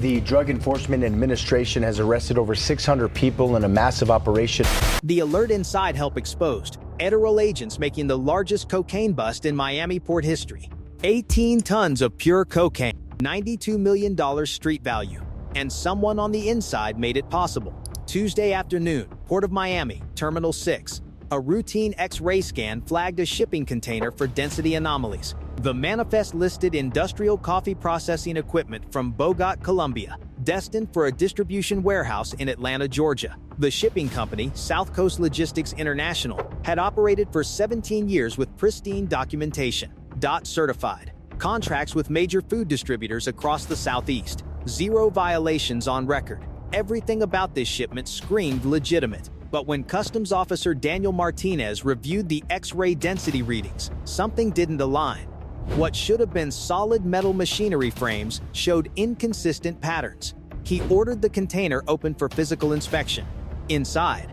The Drug Enforcement Administration has arrested over 600 people in a massive operation. The alert inside help exposed federal agents making the largest cocaine bust in Miami port history. 18 tons of pure cocaine, $92 million street value, and someone on the inside made it possible. Tuesday afternoon, Port of Miami, Terminal 6. A routine X-ray scan flagged a shipping container for density anomalies. The manifest listed industrial coffee processing equipment from Bogotá, Colombia, destined for a distribution warehouse in Atlanta, Georgia. The shipping company, South Coast Logistics International, had operated for 17 years with pristine documentation. DOT certified. Contracts with major food distributors across the Southeast. Zero violations on record. Everything about this shipment screamed legitimate. But when Customs Officer Daniel Martinez reviewed the X-ray density readings, something didn't align. What should have been solid metal machinery frames showed inconsistent patterns. He ordered the container open for physical inspection. Inside,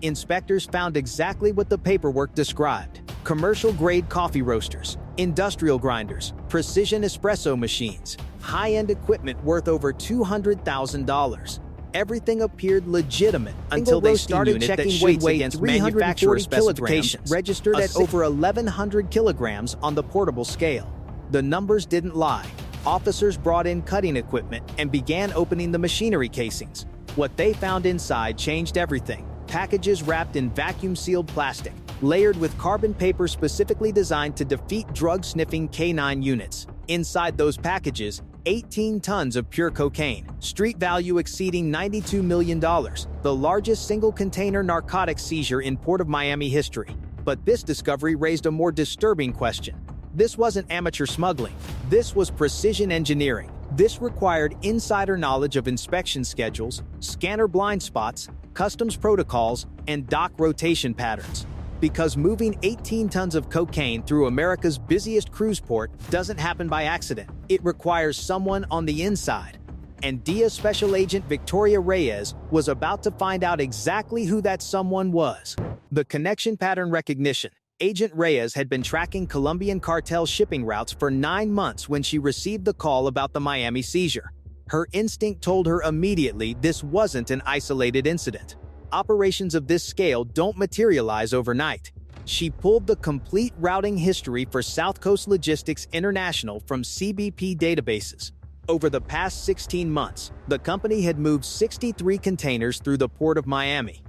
inspectors found exactly what the paperwork described: commercial-grade coffee roasters, industrial grinders, precision espresso machines, high-end equipment worth over $200,000. Everything appeared legitimate until they started checking weights against manufacturer specifications, registered at over 1,100 kilograms on the portable scale. The numbers didn't lie. Officers brought in cutting equipment and began opening the machinery casings. What they found inside changed everything. Packages wrapped in vacuum-sealed plastic, layered with carbon paper specifically designed to defeat drug-sniffing canine units. Inside those packages, 18 tons of pure cocaine, street value exceeding $92 million, the largest single container narcotics seizure in Port of Miami history. But this discovery raised a more disturbing question. This wasn't amateur smuggling. This was precision engineering. This required insider knowledge of inspection schedules, scanner blind spots, customs protocols, and dock rotation patterns. Because moving 18 tons of cocaine through America's busiest cruise port doesn't happen by accident. It requires someone on the inside. And DEA Special Agent Victoria Reyes was about to find out exactly who that someone was. The connection pattern recognition. Agent Reyes had been tracking Colombian cartel shipping routes for 9 months when she received the call about the Miami seizure. Her instinct told her immediately this wasn't an isolated incident. Operations of this scale don't materialize overnight. She pulled the complete routing history for South Coast Logistics International from CBP databases. Over the past 16 months, the company had moved 63 containers through the Port of Miami.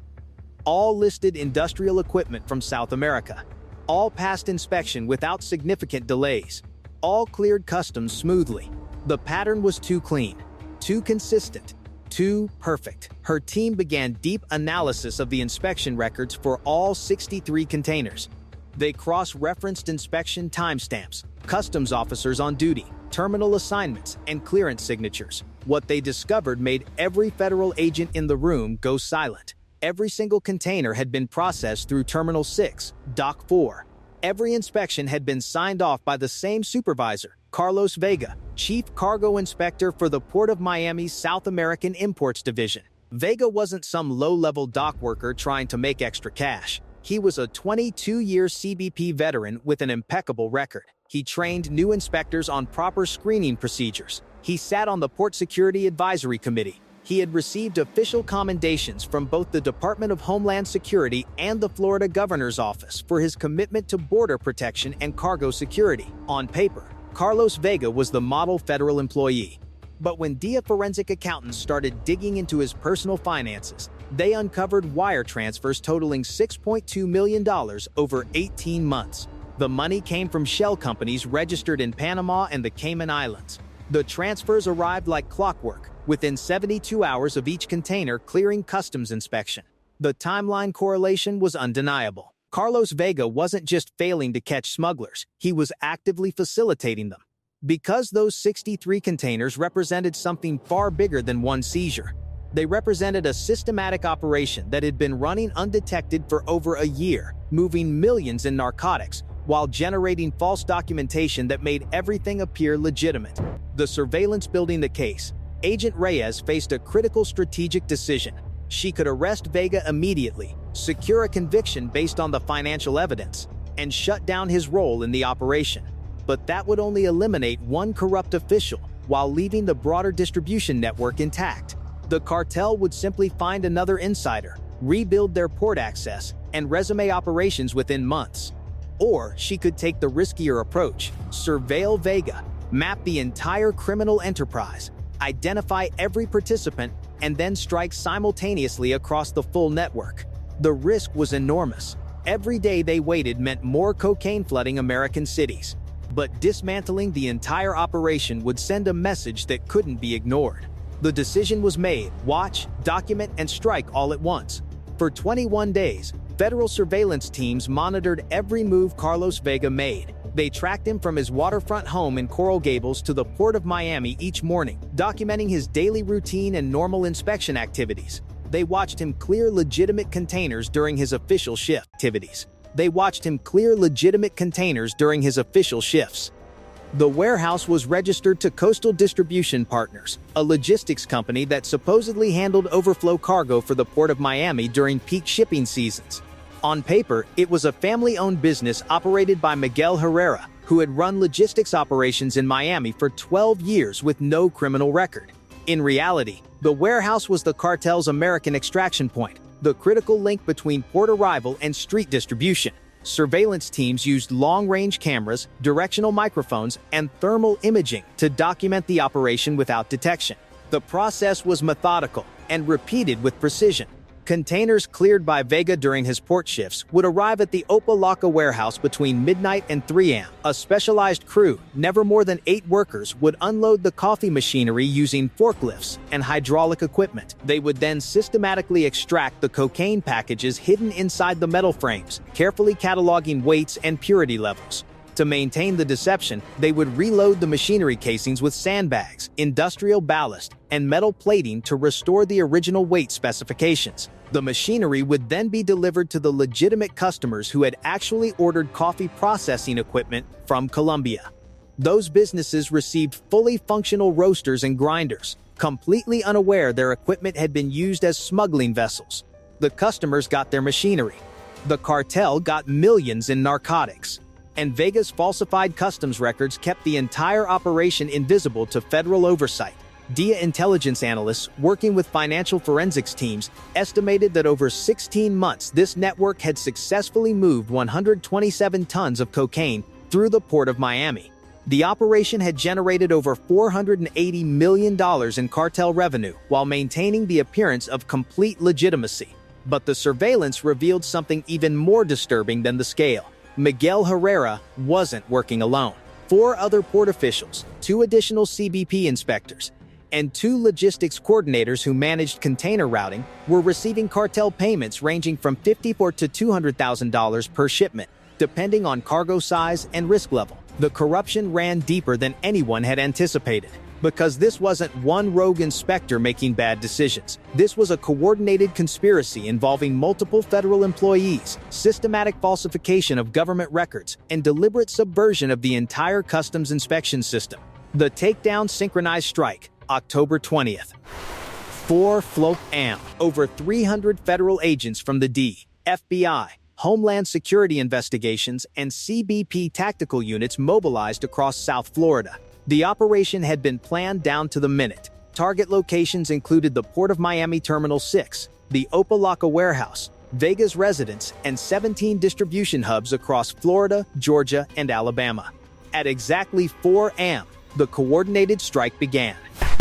All listed industrial equipment from South America. All passed inspection without significant delays. All cleared customs smoothly. The pattern was too clean, too consistent, too perfect. Her team began deep analysis of the inspection records for all 63 containers. They cross-referenced inspection timestamps, customs officers on duty, terminal assignments, and clearance signatures. What they discovered made every federal agent in the room go silent. Every single container had been processed through Terminal 6, Dock 4. Every inspection had been signed off by the same supervisor, Carlos Vega, Chief Cargo Inspector for the Port of Miami's South American Imports Division. Vega wasn't some low-level dock worker trying to make extra cash. He was a 22-year CBP veteran with an impeccable record. He trained new inspectors on proper screening procedures. He sat on the Port Security Advisory Committee. He had received official commendations from both the Department of Homeland Security and the Florida Governor's Office for his commitment to border protection and cargo security. On paper, Carlos Vega was the model federal employee. But when DEA forensic accountants started digging into his personal finances, they uncovered wire transfers totaling $6.2 million over 18 months. The money came from shell companies registered in Panama and the Cayman Islands. The transfers arrived like clockwork, within 72 hours of each container clearing customs inspection. The timeline correlation was undeniable. Carlos Vega wasn't just failing to catch smugglers, he was actively facilitating them. Because those 63 containers represented something far bigger than one seizure. They represented a systematic operation that had been running undetected for over a year, moving millions in narcotics, while generating false documentation that made everything appear legitimate. The surveillance building the case. Agent Reyes faced a critical strategic decision. She could arrest Vega immediately, secure a conviction based on the financial evidence, and shut down his role in the operation. But that would only eliminate one corrupt official while leaving the broader distribution network intact. The cartel would simply find another insider, rebuild their port access, and resume operations within months. Or she could take the riskier approach, surveil Vega, map the entire criminal enterprise, identify every participant, and then strike simultaneously across the full network. The risk was enormous. Every day they waited meant more cocaine flooding American cities. But dismantling the entire operation would send a message that couldn't be ignored. The decision was made: watch, document, and strike all at once. For 21 days, federal surveillance teams monitored every move Carlos Vega made. They tracked him from his waterfront home in Coral Gables to the Port of Miami each morning, documenting his daily routine and normal inspection activities. They watched him clear legitimate containers during his official shifts. The warehouse was registered to Coastal Distribution Partners, a logistics company that supposedly handled overflow cargo for the Port of Miami during peak shipping seasons. On paper, it was a family-owned business operated by Miguel Herrera, who had run logistics operations in Miami for 12 years with no criminal record. In reality, the warehouse was the cartel's American extraction point, the critical link between port arrival and street distribution. Surveillance teams used long-range cameras, directional microphones, and thermal imaging to document the operation without detection. The process was methodical and repeated with precision. Containers cleared by Vega during his port shifts would arrive at the Opa-locka warehouse between midnight and 3 a.m. A specialized crew, never more than 8 workers, would unload the coffee machinery using forklifts and hydraulic equipment. They would then systematically extract the cocaine packages hidden inside the metal frames, carefully cataloging weights and purity levels. To maintain the deception, they would reload the machinery casings with sandbags, industrial ballast, and metal plating to restore the original weight specifications. The machinery would then be delivered to the legitimate customers who had actually ordered coffee processing equipment from Colombia. Those businesses received fully functional roasters and grinders, completely unaware their equipment had been used as smuggling vessels. The customers got their machinery. The cartel got millions in narcotics. And Vega's falsified customs records kept the entire operation invisible to federal oversight. DEA intelligence analysts working with financial forensics teams estimated that over 16 months this network had successfully moved 127 tons of cocaine through the Port of Miami. The operation had generated over $480 million in cartel revenue while maintaining the appearance of complete legitimacy. But the surveillance revealed something even more disturbing than the scale. Miguel Herrera wasn't working alone. 4 other port officials, 2 additional CBP inspectors, and 2 logistics coordinators who managed container routing were receiving cartel payments ranging from $54,000 to $200,000 per shipment, depending on cargo size and risk level. The corruption ran deeper than anyone had anticipated. Because this wasn't one rogue inspector making bad decisions. This was a coordinated conspiracy involving multiple federal employees, systematic falsification of government records, and deliberate subversion of the entire customs inspection system. The takedown synchronized strike, October 20th. 4 Float AM. Over 300 federal agents from the DEA, FBI, Homeland Security Investigations, and CBP tactical units mobilized across South Florida. The operation had been planned down to the minute. Target locations included the Port of Miami Terminal 6, the Opa-locka warehouse, Vega's residence, and 17 distribution hubs across Florida, Georgia, and Alabama. At exactly 4 a.m., the coordinated strike began.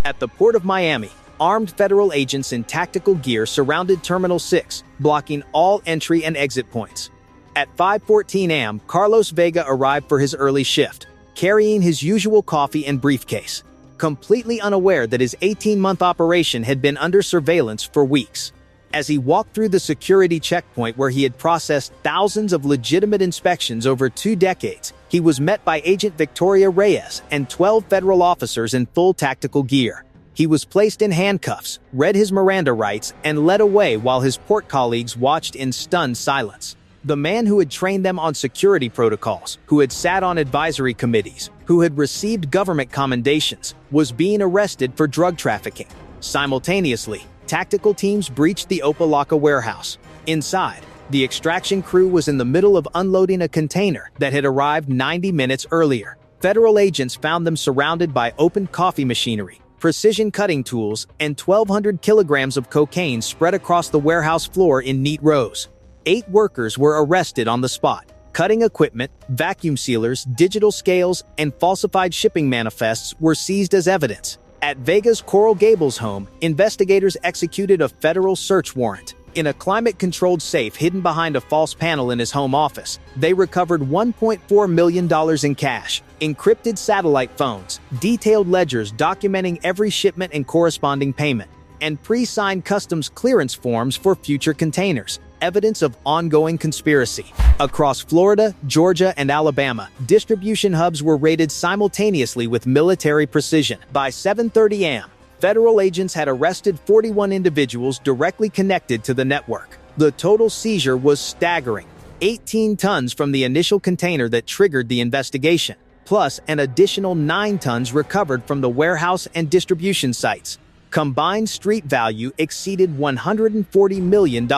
At the Port of Miami, armed federal agents in tactical gear surrounded Terminal 6, blocking all entry and exit points. At 5:14 a.m., Carlos Vega arrived for his early shift, carrying his usual coffee and briefcase, completely unaware that his 18-month operation had been under surveillance for weeks. As he walked through the security checkpoint where he had processed thousands of legitimate inspections over 2 decades, he was met by Agent Victoria Reyes and 12 federal officers in full tactical gear. He was placed in handcuffs, read his Miranda rights, and led away while his port colleagues watched in stunned silence. The man who had trained them on security protocols, who had sat on advisory committees, who had received government commendations, was being arrested for drug trafficking. Simultaneously, tactical teams breached the Opa-locka warehouse. Inside, the extraction crew was in the middle of unloading a container that had arrived 90 minutes earlier. Federal agents found them surrounded by open coffee machinery, precision cutting tools, and 1,200 kilograms of cocaine spread across the warehouse floor in neat rows. 8 workers were arrested on the spot. Cutting equipment, vacuum sealers, digital scales, and falsified shipping manifests were seized as evidence. At Vega's Coral Gables home, investigators executed a federal search warrant. In a climate-controlled safe hidden behind a false panel in his home office, they recovered $1.4 million in cash, encrypted satellite phones, detailed ledgers documenting every shipment and corresponding payment, and pre-signed customs clearance forms for future containers, evidence of ongoing conspiracy. Across Florida, Georgia, and Alabama, distribution hubs were raided simultaneously with military precision. By 7:30 a.m., federal agents had arrested 41 individuals directly connected to the network. The total seizure was staggering: 18 tons from the initial container that triggered the investigation, plus an additional 9 tons recovered from the warehouse and distribution sites. Combined street value exceeded $140 million.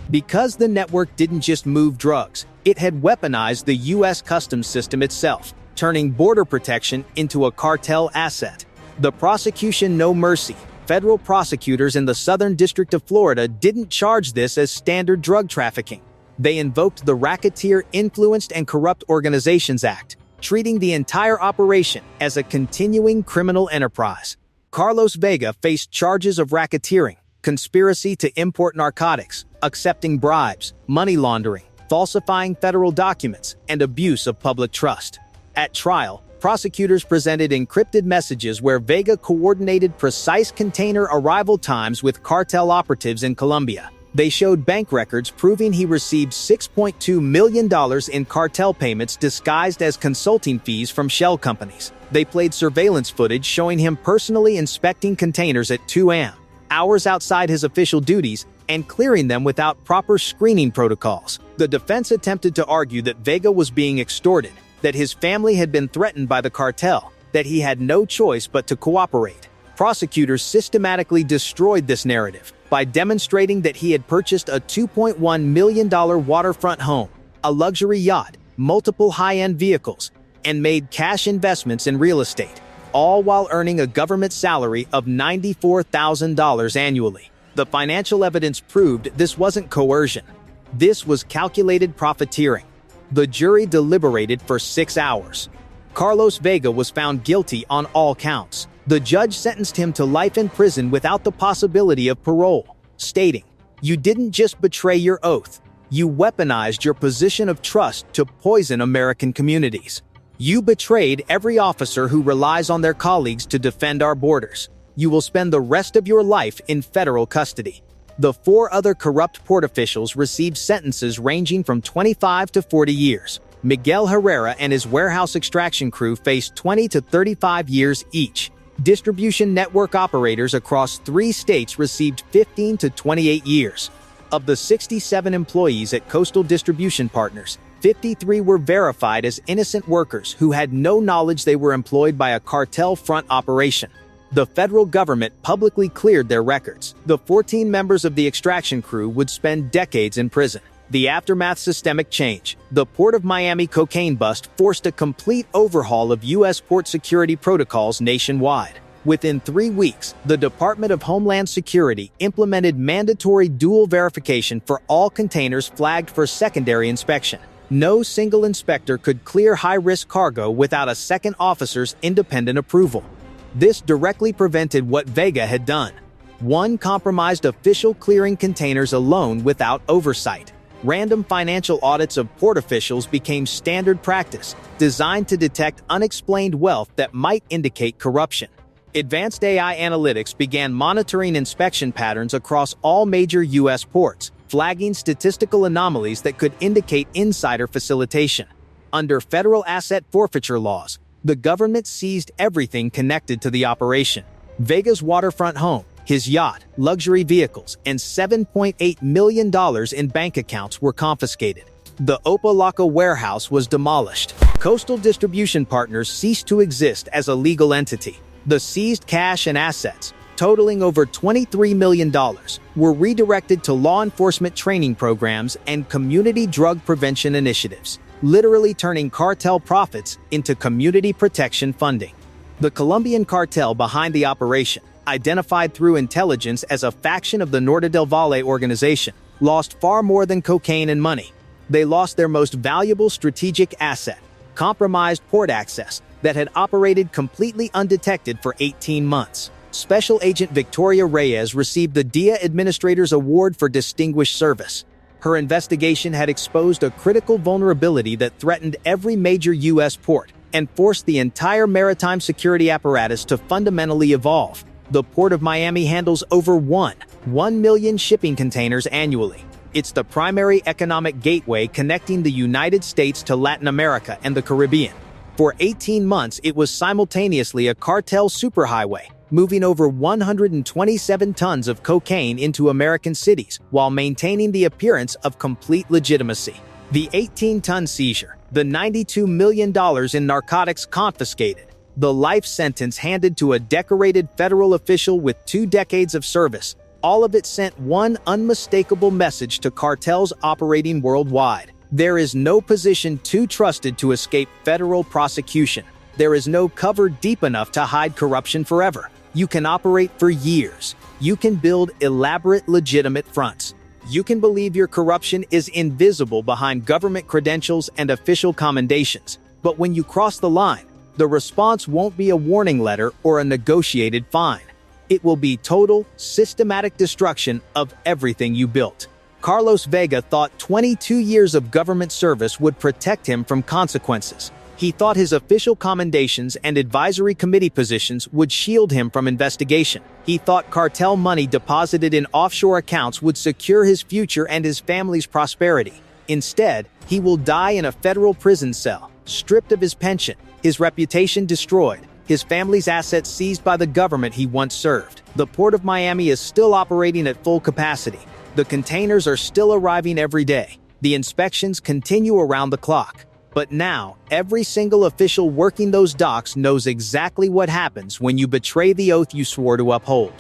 Because the network didn't just move drugs, it had weaponized the U.S. customs system itself, turning border protection into a cartel asset. The prosecution no mercy. Federal prosecutors in the Southern District of Florida didn't charge this as standard drug trafficking. They invoked the Racketeer Influenced and Corrupt Organizations Act, treating the entire operation as a continuing criminal enterprise. Carlos Vega faced charges of racketeering, conspiracy to import narcotics, accepting bribes, money laundering, falsifying federal documents, and abuse of public trust. At trial, prosecutors presented encrypted messages where Vega coordinated precise container arrival times with cartel operatives in Colombia. They showed bank records proving he received $6.2 million in cartel payments disguised as consulting fees from shell companies. They played surveillance footage showing him personally inspecting containers at 2 a.m., hours outside his official duties, and clearing them without proper screening protocols. The defense attempted to argue that Vega was being extorted, that his family had been threatened by the cartel, that he had no choice but to cooperate. Prosecutors systematically destroyed this narrative by demonstrating that he had purchased a $2.1 million waterfront home, a luxury yacht, multiple high-end vehicles, and made cash investments in real estate, all while earning a government salary of $94,000 annually. The financial evidence proved this wasn't coercion. This was calculated profiteering. The jury deliberated for 6 hours. Carlos Vega was found guilty on all counts. The judge sentenced him to life in prison without the possibility of parole, stating, "You didn't just betray your oath. You weaponized your position of trust to poison American communities. You betrayed every officer who relies on their colleagues to defend our borders. You will spend the rest of your life in federal custody." The 4 other corrupt port officials received sentences ranging from 25 to 40 years. Miguel Herrera and his warehouse extraction crew faced 20 to 35 years each. Distribution network operators across 3 states received 15 to 28 years. Of the 67 employees at Coastal Distribution Partners, 53 were verified as innocent workers who had no knowledge they were employed by a cartel front operation. The federal government publicly cleared their records. The 14 members of the extraction crew would spend decades in prison. The aftermath: systemic change. The Port of Miami cocaine bust forced a complete overhaul of U.S. port security protocols nationwide. Within 3 weeks, the Department of Homeland Security implemented mandatory dual verification for all containers flagged for secondary inspection. No single inspector could clear high-risk cargo without a second officer's independent approval. This directly prevented what Vega had done. One compromised official clearing containers alone without oversight. Random financial audits of port officials became standard practice, designed to detect unexplained wealth that might indicate corruption. Advanced AI analytics began monitoring inspection patterns across all major U.S. ports, flagging statistical anomalies that could indicate insider facilitation. Under federal asset forfeiture laws, the government seized everything connected to the operation. Vega's waterfront home, his yacht, luxury vehicles, and $7.8 million in bank accounts were confiscated. The Opa-locka warehouse was demolished. Coastal Distribution Partners ceased to exist as a legal entity. The seized cash and assets, totaling over $23 million, were redirected to law enforcement training programs and community drug prevention initiatives. literally turning cartel profits into community protection funding. The Colombian cartel behind the operation, identified through intelligence as a faction of the Norte del Valle organization, lost far more than cocaine and money. They lost their most valuable strategic asset, compromised port access, that had operated completely undetected for 18 months. Special Agent Victoria Reyes received the DEA Administrator's Award for Distinguished Service. Her investigation had exposed a critical vulnerability that threatened every major U.S. port and forced the entire maritime security apparatus to fundamentally evolve. The Port of Miami handles over 1 million shipping containers annually. It's the primary economic gateway connecting the United States to Latin America and the Caribbean. For 18 months, it was simultaneously a cartel superhighway, moving over 127 tons of cocaine into American cities while maintaining the appearance of complete legitimacy. The 18-ton seizure, the $92 million in narcotics confiscated, the life sentence handed to a decorated federal official with 2 decades of service, all of it sent one unmistakable message to cartels operating worldwide. There is no position too trusted to escape federal prosecution. There is no cover deep enough to hide corruption forever. You can operate for years. You can build elaborate, legitimate fronts. You can believe your corruption is invisible behind government credentials and official commendations. But when you cross the line, the response won't be a warning letter or a negotiated fine. It will be total, systematic destruction of everything you built. Carlos Vega thought 22 years of government service would protect him from consequences. He thought his official commendations and advisory committee positions would shield him from investigation. He thought cartel money deposited in offshore accounts would secure his future and his family's prosperity. Instead, he will die in a federal prison cell, stripped of his pension, his reputation destroyed, his family's assets seized by the government he once served. The Port of Miami is still operating at full capacity. The containers are still arriving every day. The inspections continue around the clock. But now, every single official working those docks knows exactly what happens when you betray the oath you swore to uphold.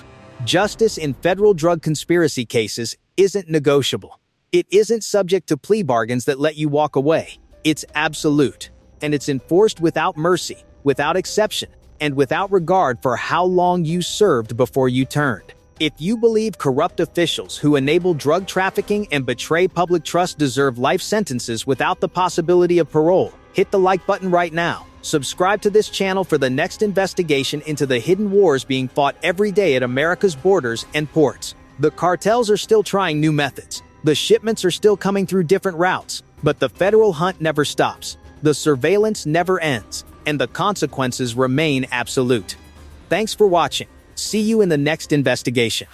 Justice in federal drug conspiracy cases isn't negotiable. It isn't subject to plea bargains that let you walk away. It's absolute. And it's enforced without mercy, without exception, and without regard for how long you served before you turned. If you believe corrupt officials who enable drug trafficking and betray public trust deserve life sentences without the possibility of parole, hit the like button right now. Subscribe to this channel for the next investigation into the hidden wars being fought every day at America's borders and ports. The cartels are still trying new methods. The shipments are still coming through different routes. But the federal hunt never stops. The surveillance never ends. And the consequences remain absolute. Thanks for watching. See you in the next investigation.